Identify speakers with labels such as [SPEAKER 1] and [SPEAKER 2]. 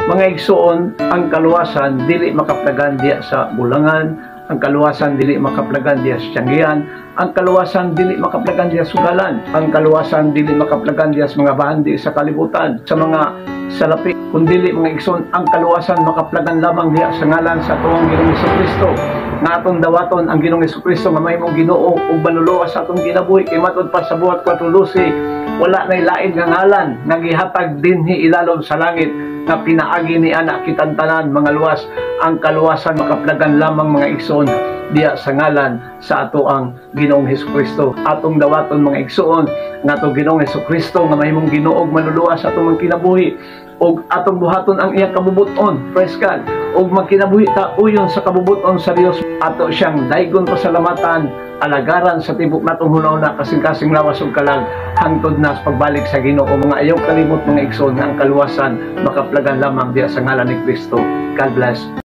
[SPEAKER 1] Mga igsoon, ang kaluwasan dili makaplagan diya sa bulangan, ang kaluwasan dili makaplagan diya sa tiyanggihan, ang kaluwasan dili makaplagan diya sa sugalan, ang kaluwasan dili makaplagan diya sa mga bahandi sa kalibutan, sa mga salapi, kundili mga igsoon, ang kaluwasan makaplagan lamang diya sa ngalan sa atong Ginoong Hesukristo. Nga atong dawaton ang Ginoong Hesukristo nga mahimong Ginoo ug manluluwas sa atong kinabuhi, kay matud pa sa buhat 4:12, wala nay lain nga ngalan nga gihatag dinhi ilalom sa langit nga pinaagi ni anak kitang tanan mga luwas. Ang kaluwasan makaplagan lamang mga igsoon diya sa ngalan sa ato ang Ginoong Hesukristo. Atong dawaton mga igsoon nga ato Ginoong Hesukristo nga mahimong Ginoo ug manluluwas sa atong kinabuhi, ug atong buhaton ang iyang kabubuton. Praise God. Ug magkinabuhi ta uyon sa kabubuton sa Dios. Ato siyang daygon pasalamatan, alagaran sa tibok natong hunahuna kasing-kasing lawas ug kalag hangtod na sa pagbalik sa Ginoo. Mga ayaw kalimot mga igsoon nga ang kaluwasan makaplagan lamang diya sa ngalan ni Kristo. God bless.